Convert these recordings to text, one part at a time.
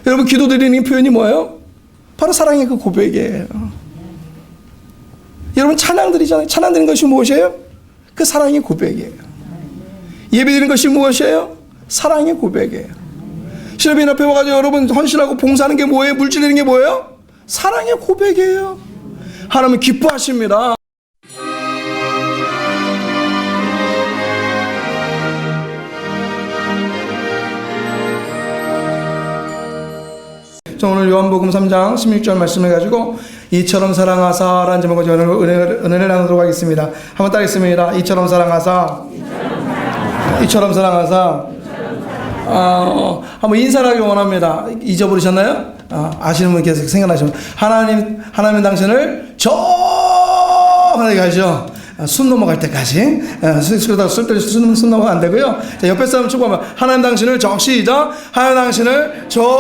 여러분 기도드리는 표현이 뭐예요? 바로 사랑의 그 고백이에요. 여러분 찬양 드리잖아요. 찬양 드리는 것이 무엇이에요? 그 사랑의 고백이에요. 예배 드리는 것이 무엇이에요? 사랑의 고백이에요. 신뢰빈 앞에 와가지고 여러분 헌신하고 봉사하는 게 뭐예요? 물질하는 게 뭐예요? 사랑의 고백이에요. 하나님은 기뻐하십니다. 오늘 요한복음 3장 16절 말씀해 가지고 이처럼 사랑하사라는 제목으로 은혜를 나누도록 하겠습니다. 한번 따르겠습니다. 이처럼 사랑하사. 이처럼 사랑하사. 한번 인사를 하기 원합니다. 잊어버리셨나요? 아시는 분 계속 생각나시면 하나님 당신을 하나님 가시죠. 숨 넘어갈 때까지 그러다가 숨 넘어가면 안 되고요. 자, 옆에 사람 축복하면 하나님 당신을 시작. 하나님 당신을 정말로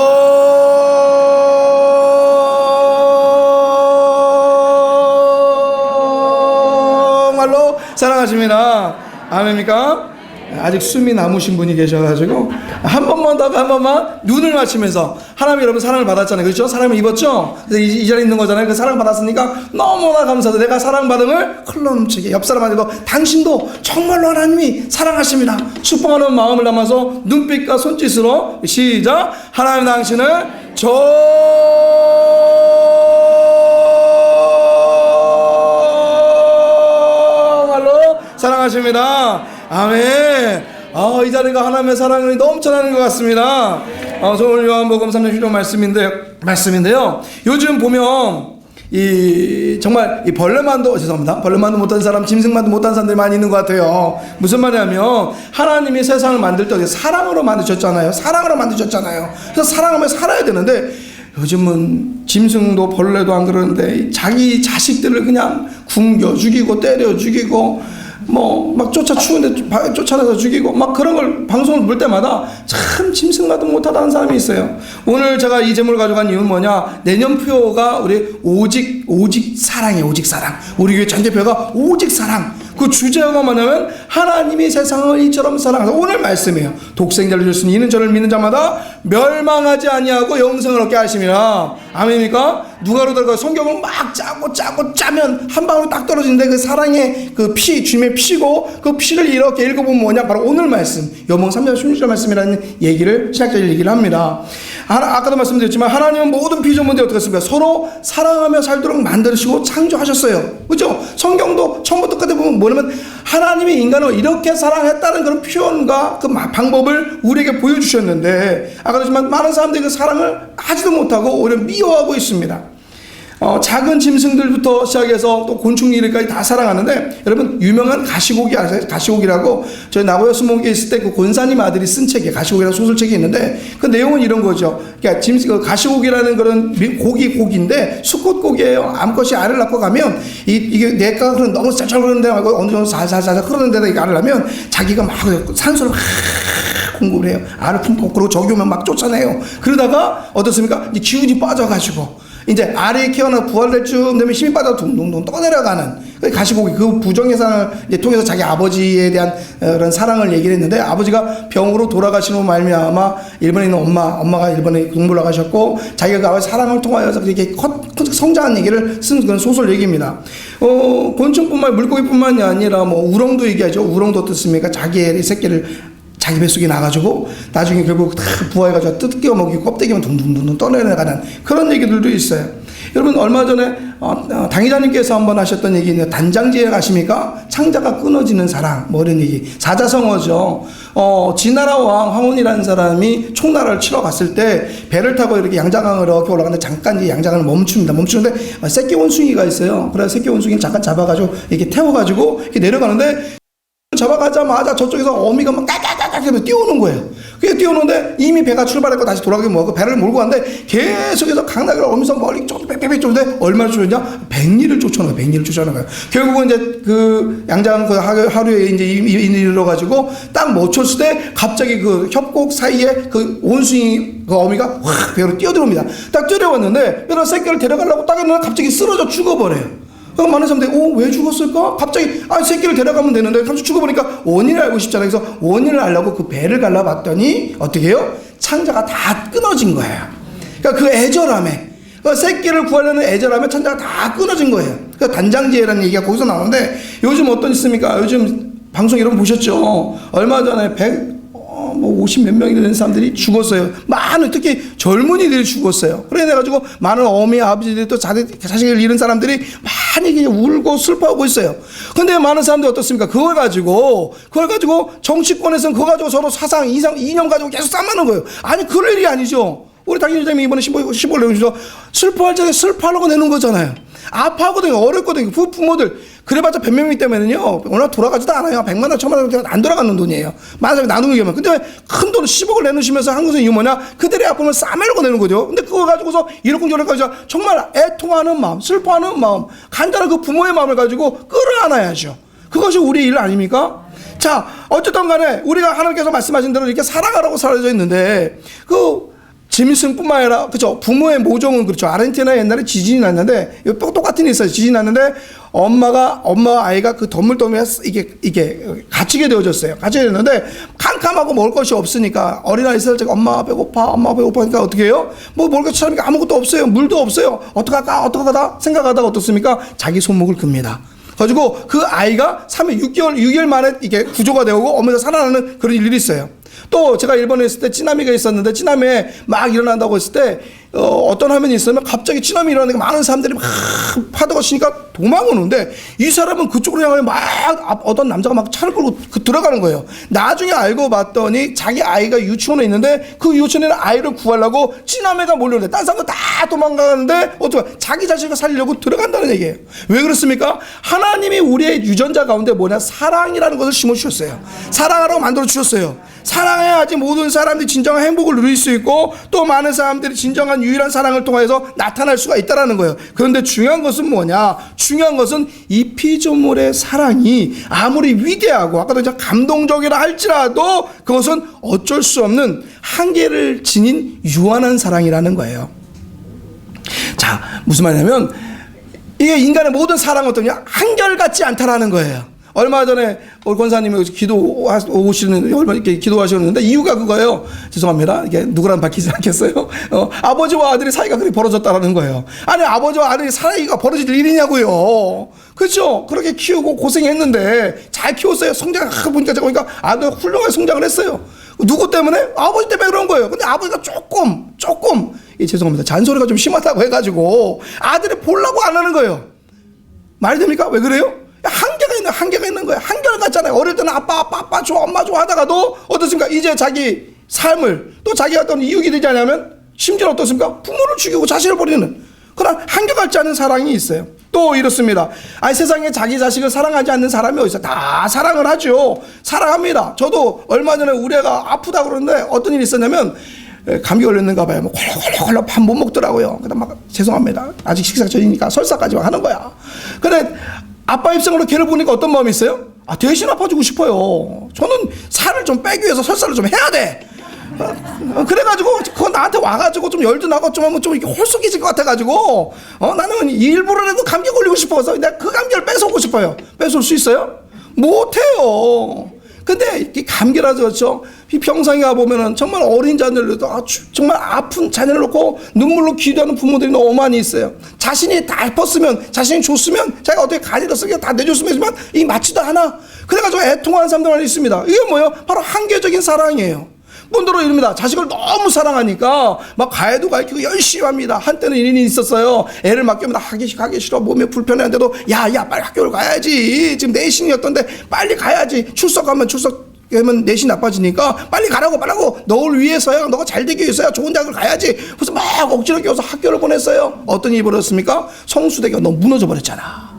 사랑하십니다. 아멘입니까? 아직 숨이 남으신 분이 계셔가지고 한 번만 눈을 맞추면서 하나님 여러분 사랑을 받았잖아요. 그렇죠? 사랑을 입었죠? 그래서 이 자리에 있는 거잖아요. 그 사랑 받았으니까 너무나 감사하다. 내가 사랑받음을 흘러넘치게 옆 사람한테도 당신도 정말로 하나님이 사랑하십니다. 축복하는 마음을 담아서 눈빛과 손짓으로 시작. 하나님 당신을 정말로 사랑하십니다. 아멘. 이 자리가 하나님의 사랑이 넘쳐나는 것 같습니다. 오늘 요한복음 3장 16절 말씀인데요. 요즘 보면 정말 벌레만도 벌레만도 못한 사람, 짐승만도 못한 사람들이 많이 있는 것 같아요. 무슨 말이냐면 하나님이 세상을 만들 때 사랑으로 만드셨잖아요. 그래서 사랑하며 살아야 되는데 요즘은 짐승도 벌레도 안 그러는데 자기 자식들을 그냥 굶겨 죽이고 때려 죽이고 막 추운데 쫓아내서 죽이고 막 그런 걸 방송을 볼 때마다 참 짐승만도 못하다는 사람이 있어요. 오늘 제가 이 제목을 가져간 이유는 뭐냐? 내년표가 우리 오직 사랑이에요. 오직 사랑. 우리 교회 전대표가 오직 사랑. 그 주제가 뭐냐면 하나님이 세상을 이처럼 사랑하사. 오늘 말씀이에요. 독생자를 주시니 이는 저를 믿는 자마다 멸망하지 아니하고 영생을 얻게 하심이라. 아멘입니까? 누가로다가 성경을 막 짜면 한 방울이 딱 떨어지는데 그 사랑의 그 피, 주님의 피고 그 피를 이렇게 읽어보면 뭐냐? 바로 오늘 말씀. 요한복음 3장 16절 말씀이라는 얘기를 시작절 얘기를 합니다. 아까도 말씀드렸지만 하나님은 모든 피조물들이 어떻게 했습니까? 서로 사랑하며 살도록 만드시고 창조하셨어요. 그렇죠? 성경도 처음부터 끝에 보면 뭐냐면 하나님이 인간을 이렇게 사랑했다는 그런 표현과 그 방법을 우리에게 보여주셨는데 아까도 했지만 많은 사람들이 그 사랑을 하지도 못하고 오히려 미워하고 있습니다. 작은 짐승들부터 시작해서 또 곤충이까지 다 사랑하는데 여러분 유명한 가시고기 아세요? 가시고기라고 저희 나고야 수목에 있을 때 그 권사님 아들이 쓴 책이에요. 가시고기라는 소설책이 있는데 그 내용은 이런 거죠. 그러니까 가시고기라는 그런 고기인데 수컷고기예요. 암컷이 알을 낳고 가면 이게 내가 너무 짤짤 흐르는데 말고 어느 정도 살살살 흐르는 데다 이거 알을 낳으면 자기가 막 산소를 막 공급을 해요. 알을 품고 그리고 저기 오면 막 쫓아내요. 그러다가 어떻습니까? 이제 기운이 빠져가지고 이제 알이 키워나 부활될 쯤 되면 힘이 빠져 둥둥둥 떠내려가는 가시고기 그 부정예상을 이제 통해서 자기 아버지에 대한 그런 사랑을 얘기를 했는데 아버지가 병으로 돌아가신 후 말미암아 일본에 있는 엄마가 일본에 공부를 나가셨고 자기가 그 아버지 사랑을 통하여서 이렇게 성장한 얘기를 쓴 그런 소설 얘기입니다. 곤충뿐만 물고기뿐만이 아니라 우렁도 얘기하죠. 우렁도 어떻습니까? 자기의 새끼를 자기 뱃속에 나가지고 나중에 결국 다 부화해가지고 뜯겨 먹이고 껍데기만 둥둥둥 떠내려가는 그런 얘기들도 있어요. 여러분 얼마 전에 당회자님께서 한번 하셨던 얘기 있는데 단장지에 가십니까? 창자가 끊어지는 사랑 이런 얘기. 사자성어죠. 지나라 왕 황혼이라는 사람이 총나라를 치러 갔을 때 배를 타고 이렇게 양자강을 이렇게 올라가는데 잠깐 이제 양자강을 멈춥니다. 멈추는데 새끼 원숭이가 있어요. 그래서 새끼 원숭이를 잠깐 잡아가지고 이렇게 태워가지고 이렇게 내려가는데 잡아가자마자 저쪽에서 어미가 막 까까까까 뛰어오는 거예요. 그게 뛰어오는데 이미 배가 출발했고 다시 돌아가게 뭐하고 배를 몰고 가는데 계속해서 강나기를 어미서 멀리 빽빽빽 쫓는데 얼마나 쫓느냐? 100리를 쫓아오는 거예요. 100리를 쫓아오는 거예요. 결국은 이제 그 양장 그 하루에 이제 이르러가지고 딱 멈췄을 때 갑자기 그 협곡 사이에 그 원숭이 그 어미가 확 배로 뛰어들어옵니다. 딱 뛰어왔는데 얘는 새끼를 데려가려고 딱 했는데 갑자기 쓰러져 죽어버려요. 많은 사람들이 왜 죽었을까? 갑자기 새끼를 데려가면 되는데 갑자기 죽어보니까 원인을 알고 싶잖아요. 그래서 원인을 알려고 그 배를 갈라봤더니 어떻게 해요? 창자가 다 끊어진 거예요. 그러니까 그 애절함에, 그 새끼를 구하려는 애절함에 천자가 다 끊어진 거예요. 그 단장지혜라는 얘기가 거기서 나오는데, 요즘 어떤 있습니까? 요즘 방송 여러분 보셨죠? 얼마 전에 50 몇 명이 되는 사람들이 죽었어요. 많은, 특히 젊은이들이 죽었어요. 그래가지고 많은 어미, 아버지들이 또 자식을 잃은 사람들이 많이 울고 슬퍼하고 있어요. 근데 많은 사람들이 어떻습니까? 그걸 가지고 정치권에서는 그거 가지고 서로 사상, 이념 가지고 계속 싸우는 거예요. 아니, 그럴 일이 아니죠. 우리 당일 회장님이 이번에 15일 내주셔서 슬퍼할 적에 슬퍼하려고 내는 거잖아요. 아파하거든요. 어렵거든요. 부모들. 그래봤자 100명이기 때문에는요, 워낙 돌아가지도 않아요. 100만 원, 1000만 원 안 돌아가는 돈이에요. 만약에 나누는 게면. 근데 큰 돈을 10억을 내놓으시면서 한 것은 이유 뭐냐? 그들의 아픔을 싸매려고 내는 거죠. 근데 그거 가지고서 이러쿵저러쿵 정말 애통하는 마음, 슬퍼하는 마음, 간절한 그 부모의 마음을 가지고 끌어안아야죠. 그것이 우리의 일 아닙니까? 자, 어쨌든 간에 우리가 하나님께서 말씀하신 대로 이렇게 사랑하라고 사라져 있는데, 짐승뿐만 아니라, 그죠? 부모의 모종은 그렇죠. 아르헨티나에 옛날에 지진이 났는데, 똑같은 일이 있어요. 지진이 났는데, 엄마와 아이가 그 덤물더미에 이게 갇히게 되어졌어요. 갇히게 됐는데, 캄캄하고 먹을 것이 없으니까, 어린아이 있을 때 엄마 배고파 하니까 어떻게 해요? 먹을 것 찾으니까 아무것도 없어요. 물도 없어요. 어떡하다 생각하다가 어떻습니까? 자기 손목을 깁니다. 가지고 그 아이가 6개월 만에 이게 구조가 되고 어머니가 살아나는 그런 일이 있어요. 또 제가 일본에 있을 때 찌나미가 있었는데, 찌나미에 막 일어난다고 했을 때 어떤 화면이 있으면 갑자기 찌나미 일어나니까 많은 사람들이 막 파도가 치니까 도망오는데, 이 사람은 그쪽으로 향해 막 어떤 남자가 막 차를 끌고 들어가는 거예요. 나중에 알고 봤더니 자기 아이가 유치원에 있는데, 그 유치원에 있는 아이를 구하려고 찌나미가 몰려오는데 딴 사람은 다 도망가는데 어떻게 자기 자식을 살리려고 들어간다는 얘기예요. 왜 그렇습니까? 하나님이 우리의 유전자 가운데 뭐냐? 사랑이라는 것을 심어주셨어요. 사랑하라고 만들어주셨어요. 사랑해야지 모든 사람들이 진정한 행복을 누릴 수 있고, 또 많은 사람들이 진정한 유일한 사랑을 통해서 나타날 수가 있다는 거예요. 그런데 중요한 것은 뭐냐? 중요한 것은 이 피조물의 사랑이 아무리 위대하고 아까도 이제 감동적이라 할지라도 그것은 어쩔 수 없는 한계를 지닌 유한한 사랑이라는 거예요. 자, 무슨 말이냐면 이게 인간의 모든 사랑은 어떠냐? 한결같지 않다라는 거예요. 얼마 전에 우리 권사님이 이렇게 기도하셨는데, 이유가 그거예요. 죄송합니다. 이게 누구랑 밝히지 않겠어요? 아버지와 아들이 사이가 그렇게 벌어졌다라는 거예요. 아니, 아버지와 아들이 사이가 벌어질 일이냐고요. 그렇죠? 그렇게 키우고 고생했는데 잘 키웠어요. 보니까 제가 아들 훌륭하게 성장을 했어요. 누구 때문에? 아버지 때문에 그런 거예요. 근데 아버지가 조금 죄송합니다. 잔소리가 좀 심하다고 해가지고 아들이 보려고 안 하는 거예요. 말이 됩니까? 왜 그래요? 한계가 있는 거야. 한결 같잖아요. 어릴 때는 아빠 좋아, 엄마 좋아 하다가도 어떻습니까? 이제 자기 삶을, 또 자기가 어떤 이유가 되지 않냐면 심지어 어떻습니까? 부모를 죽이고 자신을 버리는 그런 한결같지 않은 사랑이 있어요. 또 이렇습니다. 아니, 세상에 자기 자식을 사랑하지 않는 사람이 어디 있어요? 다 사랑을 하죠. 사랑합니다. 저도 얼마 전에 우리 애가 아프다 그러는데 어떤 일이 있었냐면, 감기 걸렸는가 봐요. 콜록콜록 밥 못 먹더라고요. 그다음 막 죄송합니다. 아직 식사 전이니까 설사까지 하는 거야. 근데 아빠 입장으로 걔를 보니까 어떤 마음이 있어요? 대신 아파주고 싶어요. 저는 살을 좀 빼기 위해서 설사를 좀 해야 돼. 그래가지고 그거 나한테 와가지고 좀 열도 나고 좀 하면 좀 이렇게 홀쑥해질 것 같아가지고 나는 일부러라도 감기 걸리고 싶어서 내가 그 감기를 뺏어오고 싶어요. 뺏어올 수 있어요? 못해요. 근데 이 감기라서 그렇죠. 이 병상에 가보면은 정말 어린 자녀들도 정말 아픈 자녀를 놓고 눈물로 기도하는 부모들이 너무 많이 있어요. 자신이 다 아팠으면, 자신이 줬으면, 자기가 어떻게 가지를 쓰게 다 내줬으면 이 맞지도 않아. 그래가지고 애통하는 사람들 많이 있습니다. 이게 뭐예요? 바로 한계적인 사랑이에요. 문도로 이릅니다. 자식을 너무 사랑하니까 막 가해도 가르치고 열심히 합니다. 한때는 일인이 있었어요. 애를 맡기면 가기 싫어. 몸이 불편한데도 야 빨리 학교를 가야지. 지금 내신이었던데 빨리 가야지. 출석하면 내신 나빠지니까 빨리 가라고 너를 위해서야, 너가 잘 되기 위해서야, 좋은 대학을 가야지. 그래서 막 억지로 끼워서 학교를 보냈어요. 어떤 일이 벌어졌습니까? 성수대가 너무 무너져 버렸잖아.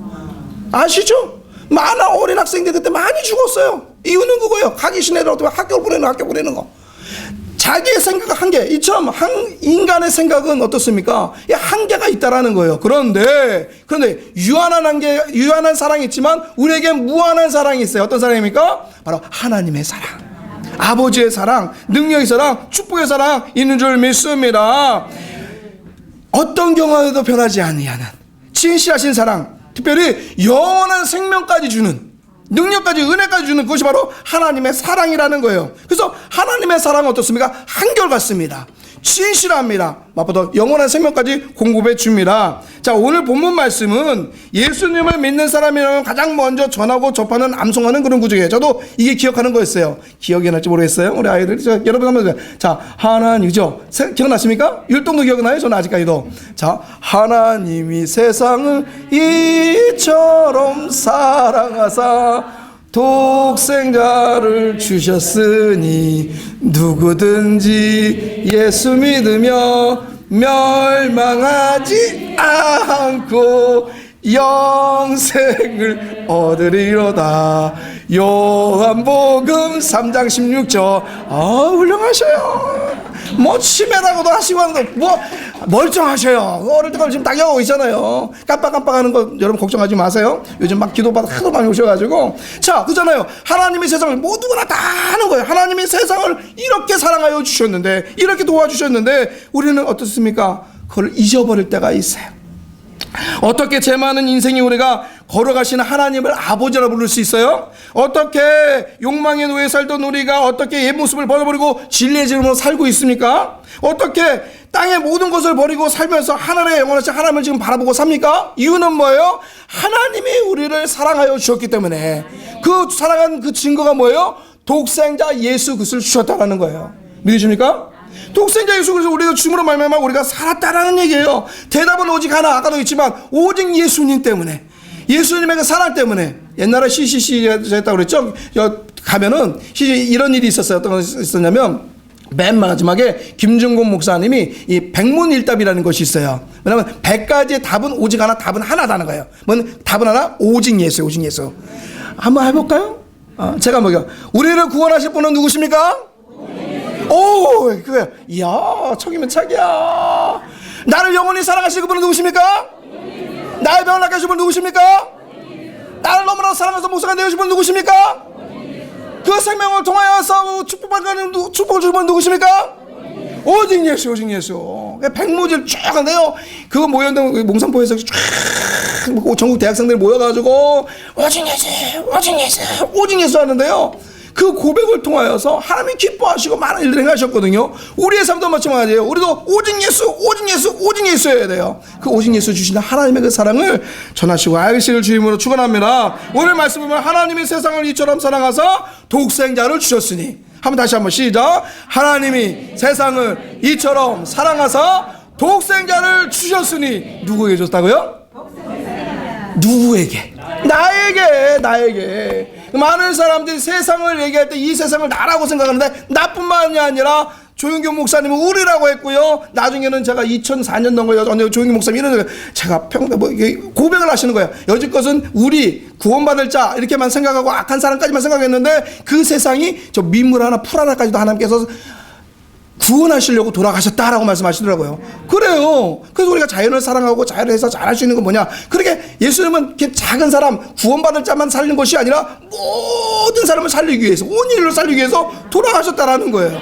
아시죠? 많은 어린 학생들 그때 많이 죽었어요. 이유는 그거예요. 가기 싫은 애들 어떻게 학교 보내는 거. 자기의 생각 한계, 이처럼 인간의 생각은 어떻습니까? 한계가 있다라는 거예요. 그런데 유한한 사랑이 있지만 우리에게 무한한 사랑이 있어요. 어떤 사랑입니까? 바로 하나님의 사랑, 아버지의 사랑, 능력의 사랑, 축복의 사랑 있는 줄 믿습니다. 어떤 경우에도 변하지 아니하는 진실하신 사랑, 특별히 영원한 생명까지 주는, 능력까지, 은혜까지 주는 그것이 바로 하나님의 사랑이라는 거예요. 그래서 하나님의 사랑은 어떻습니까? 한결같습니다. 신실합니다. 무엇보다 영원한 생명까지 공급해 줍니다. 자, 오늘 본문 말씀은 예수님을 믿는 사람이라면 가장 먼저 전하고 접하는 암송하는 그런 구절이에요. 저도 이게 기억하는 거였어요. 기억이 날지 모르겠어요. 우리 아이들. 여러분 한번 자, 하나님이죠. 기억나십니까? 율동도 기억나요? 저는 아직까지도. 자, 하나님이 세상을 이처럼 사랑하사 독생자를 주셨으니 누구든지 예수 믿으며 멸망하지 않고 영생을 얻으리로다. 요한복음 3장 16절. 훌륭하셔요. 뭐 치매라고도 하시고 하는 거 뭐 멀쩡하셔요. 어릴 때까지 지금 당연하고 있잖아요. 깜빡깜빡하는 거 여러분 걱정하지 마세요. 요즘 막 기도받아 하도 많이 오셔가지고. 자, 그잖아요. 하나님의 세상을 모두가 다 하는 거예요. 하나님의 세상을 이렇게 사랑하여 주셨는데, 이렇게 도와주셨는데 우리는 어떻습니까? 그걸 잊어버릴 때가 있어요. 어떻게 제 많은 인생이 우리가 걸어가시는 하나님을 아버지라 부를 수 있어요? 어떻게 욕망의 노예 살던 우리가 어떻게 옛 모습을 버려버리고 진리의 지름으로 살고 있습니까? 어떻게 땅의 모든 것을 버리고 살면서 하늘의 영원하신 하나님을 지금 바라보고 삽니까? 이유는 뭐예요? 하나님이 우리를 사랑하여 주셨기 때문에. 그 사랑한 그 증거가 뭐예요? 독생자 예수 그리스도를 주셨다는 거예요. 믿으십니까? 독생자 예수 그리스도 우리가 죽음으로 말미암아 우리가 살았다라는 얘기예요. 대답은 오직 하나. 아까도 있지만 오직 예수님 때문에, 예수님의 그 사랑 때문에. 옛날에 CCC 했다고 그랬죠. 가면은 이런 일이 있었어요. 어떤 것이 있었냐면 맨 마지막에 김중곤 목사님이 이 백문일답이라는 것이 있어요. 왜냐하면 100가지의 답은 오직 하나, 답은 하나다는 거예요. 뭔 답은 하나? 오직 예수, 오직 예수. 한번 해볼까요? 제가 뭐요? 우리를 구원하실 분은 누구십니까? 오, 그래. 이야, 척이면 착이야. 나를 영원히 사랑하실 그분은 누구십니까? 나의 병을 낫게 하실 분은 누구십니까? 나를 너무나 사랑해서 목사가 되어주신 분은 누구십니까? 그 생명을 통하여서 축복받는 축복을 주신 분은 누구십니까? 오직 예수, 오직 예수. 백무지를 쭉 하는데요. 그거 모였는데 몽산포에서 쫙 전국 대학생들 모여가지고 오직 예수, 오직 예수, 오직 예수 하는데요. 그 고백을 통하여서 하나님이 기뻐하시고 많은 일들을 행하셨거든요. 우리의 삶도 마찬가지예요. 우리도 오직 예수, 오직 예수, 오직 예수여야 돼요. 그 오직 예수 주시는 하나님의 그 사랑을 전하시고 알기를 주임으로 축원합니다. 오늘 말씀 보면 하나님이 세상을 이처럼 사랑하사 독생자를 주셨으니, 한번 다시 한번 시작. 하나님이 세상을 이처럼 사랑하사 독생자를 주셨으니, 누구에게 줬다고요? 누구에게? 나에게. 많은 사람들이 세상을 얘기할 때 이 세상을 나라고 생각하는데, 나뿐만이 아니라 조용경 목사님은 우리라고 했고요. 나중에는 제가 2004년 넘어요. 조용경 목사님 이런 제가 고백을 하시는 거예요. 여지껏은 우리 구원받을 자 이렇게만 생각하고 악한 사람까지만 생각했는데, 그 세상이 저 민물 하나 풀 하나까지도 하나님께서 구원하시려고 돌아가셨다라고 말씀하시더라고요. 그래요. 그래서 우리가 자연을 사랑하고 자연을 해서 잘할 수 있는 건 뭐냐? 그렇게 예수님은 이렇게 작은 사람, 구원받을 자만 살린 것이 아니라 모든 사람을 살리기 위해서, 온 인류를 살리기 위해서 돌아가셨다라는 거예요.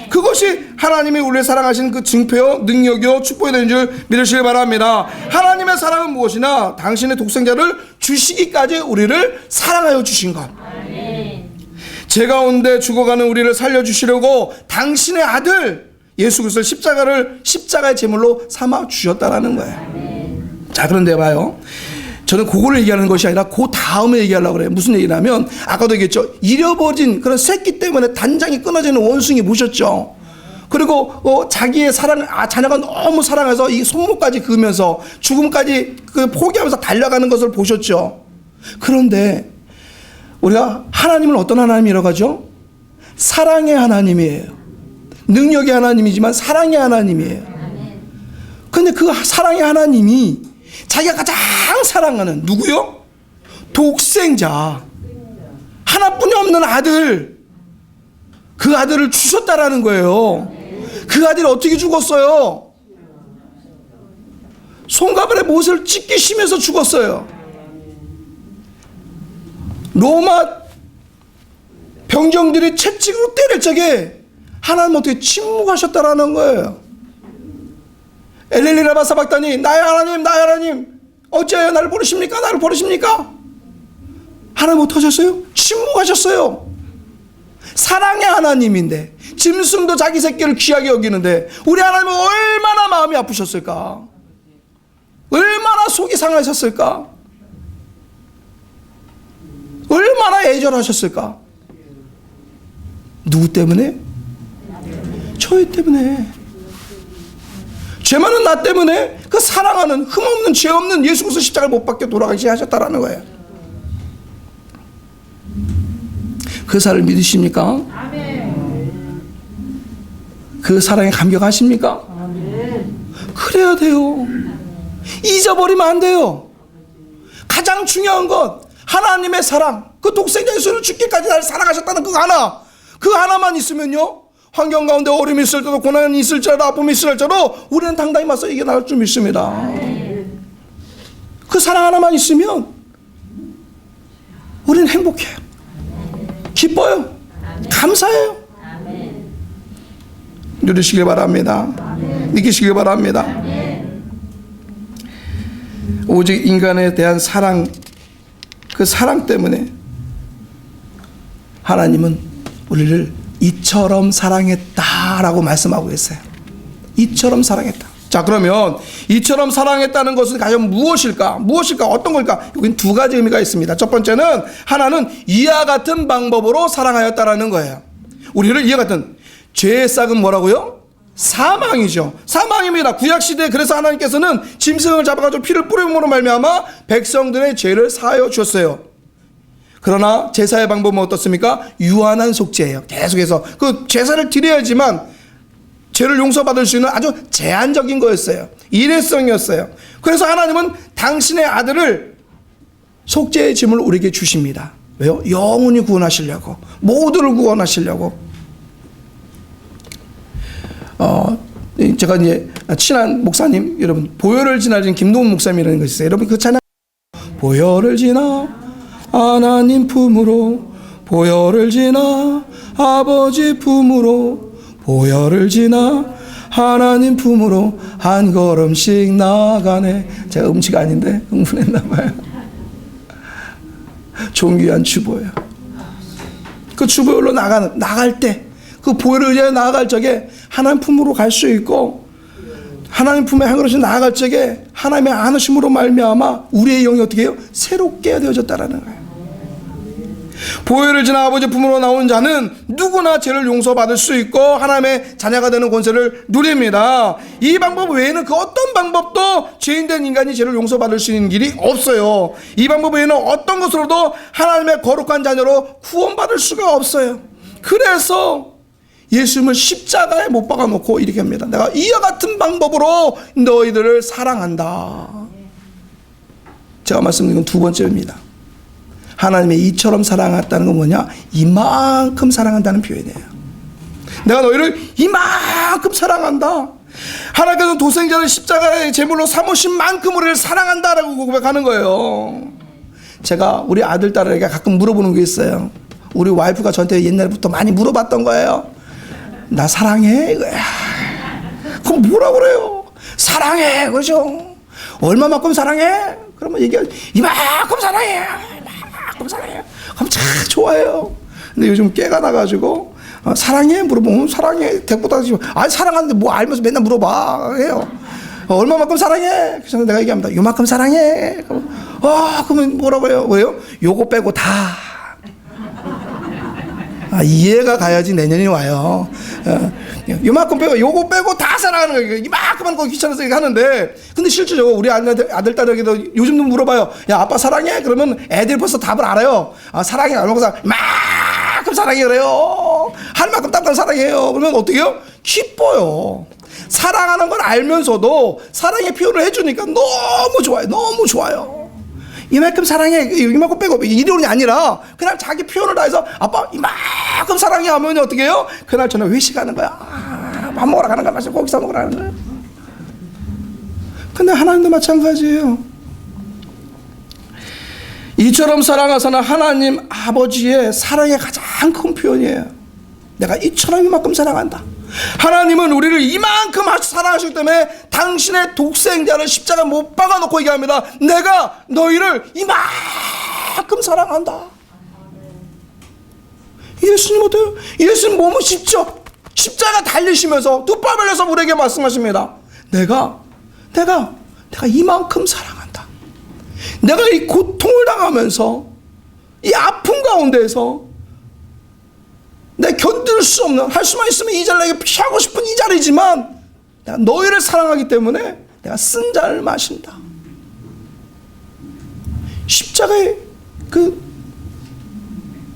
그것이 하나님이 우리를 사랑하신 그 증표요, 능력이요, 축복이 되는 줄 믿으시길 바랍니다. 하나님의 사랑은 무엇이나 당신의 독생자를 주시기까지 우리를 사랑하여 주신 것. 제 가운데 죽어가는 우리를 살려주시려고 당신의 아들 예수 그리스도를 십자가의 제물로 삼아 주셨다라는 거예요. 자, 그런데 봐요. 저는 그거를 얘기하는 것이 아니라 그 다음에 얘기하려고 그래요. 무슨 얘기냐면, 아까도 얘기했죠. 잃어버린 그런 새끼 때문에 단장이 끊어지는 원숭이 보셨죠? 그리고 자기의 자녀가 너무 사랑해서 이 손목까지 그으면서 죽음까지 포기하면서 달려가는 것을 보셨죠? 그런데 우리가 하나님을 어떤 하나님이라고 하죠? 사랑의 하나님이에요. 능력의 하나님이지만 사랑의 하나님이에요. 근데 그 사랑의 하나님이 자기가 가장 사랑하는 누구요? 독생자, 하나뿐이 없는 아들, 그 아들을 주셨다라는 거예요. 그 아들이 어떻게 죽었어요? 손가발에 못을 찢기시면서 죽었어요. 로마 병정들이 채찍으로 때릴 적에 하나님 어떻게 침묵하셨다라는 거예요. 엘렐리 라마 사박다니, 나의 하나님 어찌하여 나를 버리십니까? 하나님 어떻게 하셨어요? 침묵하셨어요. 사랑의 하나님인데, 짐승도 자기 새끼를 귀하게 여기는데 우리 하나님은 얼마나 마음이 아프셨을까? 얼마나 속이 상하셨을까? 얼마나 애절하셨을까? 누구 때문에? 저희 때문에. 죄 많은 나 때문에 그 사랑하는 흠없는 죄 없는 예수 그리스도 십자가를 못 박혀 돌아가시게 하셨다라는 거예요. 그 사랑을 믿으십니까? 그 사랑에 감격하십니까? 그래야 돼요. 잊어버리면 안 돼요. 가장 중요한 것, 하나님의 사랑, 그 독생자 예수를 죽기까지 나를 사랑하셨다는 그 하나만 있으면요, 환경 가운데 어려움이 있을 때도, 고난이 있을지라도, 아픔이 있을지라도 우리는 당당히 맞서 이겨나갈 줄 믿습니다. 그 사랑 하나만 있으면 우리는 행복해요. 기뻐요. 감사해요. 누리시길 바랍니다. 느끼시길 바랍니다. 오직 인간에 대한 사랑, 그 사랑 때문에 하나님은 우리를 이처럼 사랑했다라고 말씀하고 있어요. 이처럼 사랑했다. 자, 그러면 이처럼 사랑했다는 것은 과연 무엇일까? 어떤 걸까? 여기는 두 가지 의미가 있습니다. 첫 번째는, 하나는 이와 같은 방법으로 사랑하였다라는 거예요. 우리를 이와 같은, 죄의 싹은 뭐라고요? 사망이죠. 사망입니다. 구약시대에 그래서 하나님께서는 짐승을 잡아가지고 피를 뿌림으로 말미암아 백성들의 죄를 사하여 주었어요. 그러나 제사의 방법은 어떻습니까? 유한한 속죄예요. 계속해서 그 제사를 드려야지만 죄를 용서받을 수 있는 아주 제한적인 거였어요. 일회성이었어요. 그래서 하나님은 당신의 아들을 속죄의 짐을 우리에게 주십니다. 왜요? 영원히 구원하시려고, 모두를 구원하시려고. 제가 이제 친한 목사님, 여러분, 보혈을 지나신 김동훈 목사님이라는 것이 있어요. 여러분 그 찬양, 보혈을 지나 하나님 품으로, 보혈을 지나 아버지 품으로, 보혈을 지나 하나님 품으로 한 걸음씩 나아가네. 제가 음치가 아닌데 흥분했나 봐요. 존귀한 주보예요. 그 주보로 나갈 때, 그 보혈을 이제 나아갈 적에 하나님 품으로 갈 수 있고, 하나님 품에 한 걸음씩 나아갈 적에 하나님의 안으심으로 말미암아 우리의 영이 어떻게 해요? 새롭게 되어졌다라는 거예요. 보혈을 지나 아버지 품으로 나온 자는 누구나 죄를 용서받을 수 있고 하나님의 자녀가 되는 권세를 누립니다. 이 방법 외에는 그 어떤 방법도 죄인된 인간이 죄를 용서받을 수 있는 길이 없어요. 이 방법 외에는 어떤 것으로도 하나님의 거룩한 자녀로 구원받을 수가 없어요. 그래서 예수님을 십자가에 못 박아놓고 이렇게 합니다. 내가 이와 같은 방법으로 너희들을 사랑한다. 제가 말씀드린 건 두 번째입니다. 하나님의 이처럼 사랑했다는 건 뭐냐? 이만큼 사랑한다는 표현이에요. 내가 너희를 이만큼 사랑한다. 하나님께서 도생자를 십자가의 제물로 삼으신 만큼 우리를 사랑한다라고 고백하는 거예요. 제가 우리 아들, 딸에게 가끔 물어보는 게 있어요. 우리 와이프가 저한테 옛날부터 많이 물어봤던 거예요. 나 사랑해? 그럼 뭐라 그래요? 사랑해, 그죠? 얼마만큼 사랑해? 그러면 얘기하지. 이만큼 사랑해. 이만큼 사랑해. 그럼 참 좋아해요. 근데 요즘 깨가 나가지고 사랑해? 물어보면 사랑해. 대꾸도 하지. 아니 사랑하는데 뭐 알면서 맨날 물어봐 해요. 얼마만큼 사랑해? 그래서 내가 얘기합니다. 요만큼 사랑해. 그러면 뭐라고 해요? 왜요? 요거 빼고 다. 이해가 가야지 내년이 와요. 요만큼 빼고 요거 빼고 다 사랑하는 거예요. 이만큼 하는 거 귀찮아서 하는데, 근데 실질적으로 우리 아들 딸에게도 요즘도 물어봐요. 야, 아빠 사랑해? 그러면 애들 벌써 답을 알아요. 사랑해. 이만큼 사랑해 그래요. 할 만큼 딱딱 사랑해요. 그러면 어떻게 해요? 기뻐요. 사랑하는 걸 알면서도 사랑의 표현을 해주니까 너무 좋아요. 너무 좋아요. 이만큼 사랑해, 이만큼 빼고, 이론이 아니라 그냥 자기 표현을 다해서 아빠 이만큼 사랑해 하면 어떻게 해요? 그날 저녁 회식하는 거야. 밥 먹으러 가는 거야. 고기 사 먹으러 가는 거야. 근데 하나님도 마찬가지예요. 이처럼 사랑하사는 하나님 아버지의 사랑의 가장 큰 표현이에요. 내가 이처럼 이만큼 사랑한다. 하나님은 우리를 이만큼 사랑하시기 때문에 당신의 독생자를 십자가에 못 박아놓고 얘기합니다. 내가 너희를 이만큼 사랑한다. 예수님 어때요? 예수님 몸은 십자가 달리시면서 두 발 벌려서 우리에게 말씀하십니다. 내가 이만큼 사랑한다. 내가 이 고통을 당하면서 이 아픔 가운데에서 내가 견딜 수 없는, 할 수만 있으면 이 자리를 내게 피하고 싶은 이 자리지만 내가 너희를 사랑하기 때문에 내가 쓴 잔을 마신다. 십자가의 그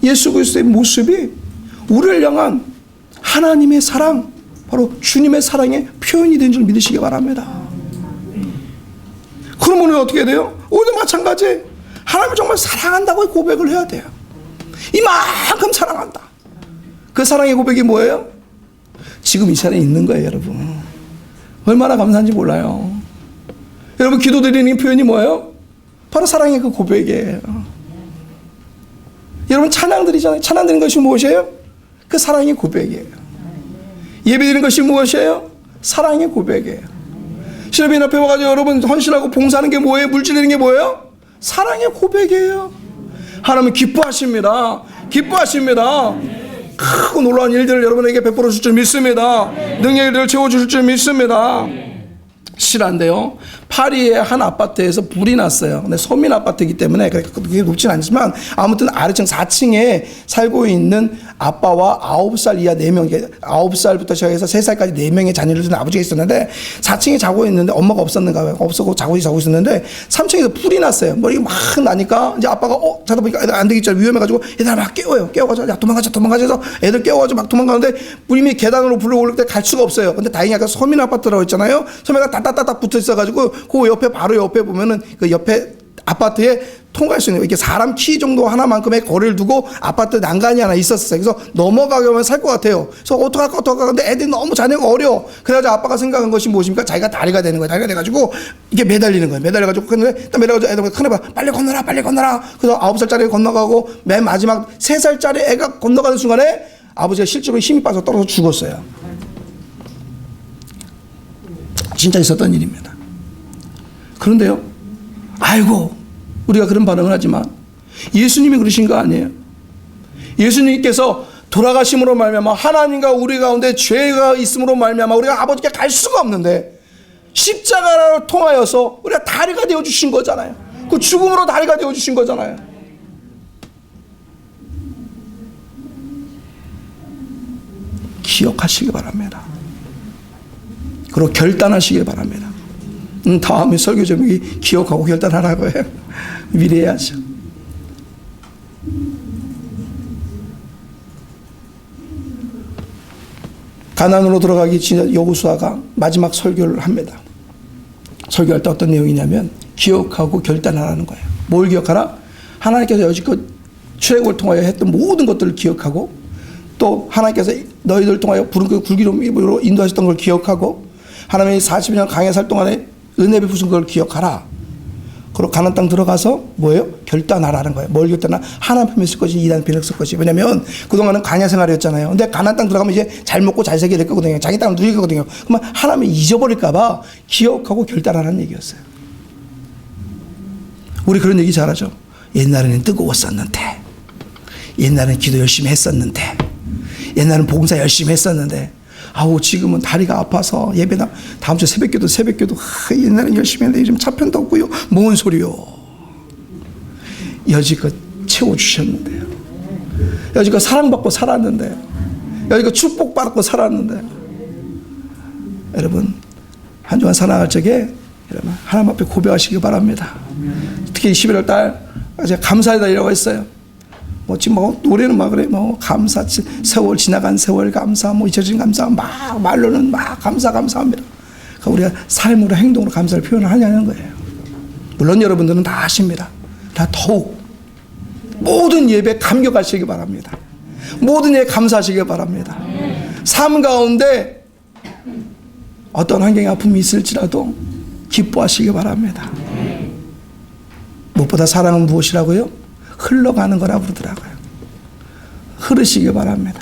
예수 그리스도의 모습이 우리를 향한 하나님의 사랑, 바로 주님의 사랑의 표현이 된 줄 믿으시기 바랍니다. 그러면 우리는 어떻게 돼요? 오늘도 마찬가지, 하나님을 정말 사랑한다고 고백을 해야 돼요. 이만큼 사랑한다. 그 사랑의 고백이 뭐예요? 지금 이 자리에 있는 거예요, 여러분. 얼마나 감사한지 몰라요. 여러분, 기도드리는 표현이 뭐예요? 바로 사랑의 그 고백이에요. 여러분, 찬양 드리잖아요. 찬양 드리는 것이 무엇이에요? 그 사랑의 고백이에요. 예배 드리는 것이 무엇이에요? 사랑의 고백이에요. 신뢰빈 앞에 와가지고 여러분 헌신하고 봉사하는 게 뭐예요? 물질 드리는 게 뭐예요? 사랑의 고백이에요. 하나님은 기뻐하십니다. 기뻐하십니다. 크고 놀라운 일들을 여러분에게 베풀어 줄 줄 믿습니다. 능력들을 채워주실 줄 믿습니다. 실한데요, 파리의 한 아파트에서 불이 났어요. 근데 서민 아파트이기 때문에 그렇게 높진 않지만 아무튼 아래층 4층에 살고 있는 아빠와 9살 이하 4명, 9살부터 시작해서 3살까지 4명의 자녀를 둔 아버지가 있었는데 4층에 자고 있는데 엄마가 없었고 자고 있었는데 3층에서 불이 났어요. 뭐 이게 막 나니까 이제 아빠가 자다 보니까 애들 안 되겠죠. 위험해가지고 애들 막 깨워가지고 야 도망가자 해서 애들 깨워가지고 막 도망가는데 불이 계단으로 불을 올릴 때 갈 수가 없어요. 근데 다행히 아까 서민 아파트라고 했잖아요. 서민가 따따따 붙어 있어가지고 그 옆에 바로 옆에 보면은 그 옆에 아파트에 통과할 수 있는 이렇게 사람 키 정도 하나만큼의 거리를 두고 아파트 난간이 하나 있었어요. 그래서 넘어가면 살 것 같아요. 그래서 어떡할까 근데 애들이 너무 자녀가 어려워. 그래가지고 아빠가 생각한 것이 무엇입니까? 자기가 다리가 되는 거예요. 다리가 돼가지고 이게 매달리는 거예요. 매달려가지고 근데 딱 매달려가지고 애들 큰애봐 빨리 건너라. 그래서 9살짜리 건너가고 맨 마지막 3살짜리 애가 건너가는 순간에 아버지가 실제로 힘이 빠져 떨어져 죽었어요. 진짜 있었던 일입니다. 그런데요, 아이고 우리가 그런 반응을 하지만 예수님이 그러신 거 아니에요. 예수님께서 돌아가심으로 말미암아 하나님과 우리 가운데 죄가 있음으로 말미암아 우리가 아버지께 갈 수가 없는데 십자가를 통하여서 우리가 다리가 되어주신 거잖아요. 그 죽음으로 다리가 되어주신 거잖아요. 기억하시기 바랍니다. 그리고 결단하시기 바랍니다. 다음에 설교 제목이 기억하고 결단하라고 해요. 미리 해야죠. 가나안으로 들어가기 전에 여호수아가 마지막 설교를 합니다. 설교할 때 어떤 내용이냐면 기억하고 결단하라는 거예요. 뭘 기억하라? 하나님께서 여지껏 출애굽을 통하여 했던 모든 것들을 기억하고 또 하나님께서 너희들 통하여 부른 그 굴기름으로 인도하셨던 걸 기억하고 하나님이 40년 강에 살 동안에 은혜 베푸신 걸 기억하라. 그리고 가나안 땅 들어가서 뭐예요? 결단하라는 거예요. 뭘 결단하? 하나님 편에 쓸 것이 이단 편에 쓸 것이. 왜냐면 그동안은 광야 생활이었잖아요. 근데 가나안 땅 들어가면 이제 잘 먹고 잘 살게 될 거거든요. 자기 땅을 누릴 거거든요. 그러면 하나님이 잊어버릴까 봐 기억하고 결단하라는 얘기였어요. 우리 그런 얘기 잘하죠. 옛날에는 뜨거웠었는데, 옛날에는 기도 열심히 했었는데, 옛날에는 봉사 열심히 했었는데, 아우 지금은 다리가 아파서 예배나 다음 주 새벽기도 옛날엔 열심히 했는데 요즘 차편도 없고요. 뭔 소리요. 여지껏 채워주셨는데요. 여지껏 사랑받고 살았는데요. 여지껏 축복받고 살았는데요. 여러분 한 주간 살아갈 적에 여러분 하나님 앞에 고백하시기 바랍니다. 특히 11월 달 제가 감사의 달이라고 했어요. 뭐 지금 뭐 노래는 막 그래 뭐 감사 세월 지나간 세월 감사 뭐 잊혀진 감사 막 말로는 막 감사합니다. 그러니까 우리가 삶으로 행동으로 감사를 표현을 하냐는 거예요. 물론 여러분들은 다 아십니다. 다 더욱 모든 예배 감격하시기 바랍니다. 모든 예배 감사하시기 바랍니다. 삶 가운데 어떤 환경의 아픔이 있을지라도 기뻐하시기 바랍니다. 무엇보다 사랑은 무엇이라고요? 흘러가는 거라고 그러더라고요. 흐르시기 바랍니다.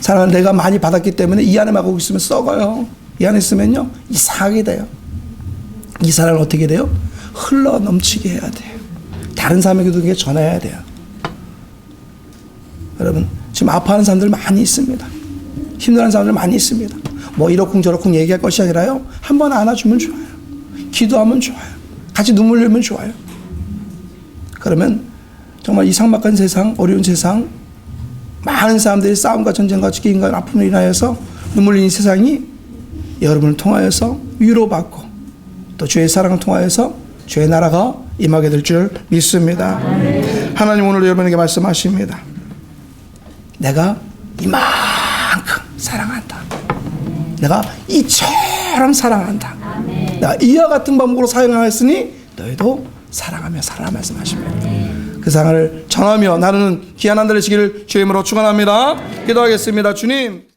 사랑은 내가 많이 받았기 때문에 이 안에만 하고 있으면 썩어요. 이 안에 있으면요 이상하게 돼요. 이 사랑을 어떻게 돼요? 흘러 넘치게 해야 돼요. 다른 사람에게도 그게 전해야 돼요. 여러분 지금 아파하는 사람들 많이 있습니다. 힘들어하는 사람들 많이 있습니다. 뭐 이러쿵저러쿵 얘기할 것이 아니라요, 한번 안아주면 좋아요. 기도하면 좋아요. 같이 눈물 흘리면 좋아요. 그러면 정말 이 삭막한 세상, 어려운 세상, 많은 사람들이 싸움과 전쟁과 죽임과 아픔으로 인하여서 눈물 흘리는 세상이 여러분을 통하여서 위로받고 또 주의 사랑을 통하여서 주의 나라가 임하게 될 줄 믿습니다. 하나님 오늘 여러분에게 말씀하십니다. 내가 이만큼 사랑한다. 내가 이처럼 사랑한다. 내가 이와 같은 방법으로 사랑하였으니 너희도 사랑하며 살아라 말씀하십니다. 그 사랑을 전하며 나누는 귀한 한 달 되시기를 주의 이름으로 축원합니다. 기도하겠습니다. 주님.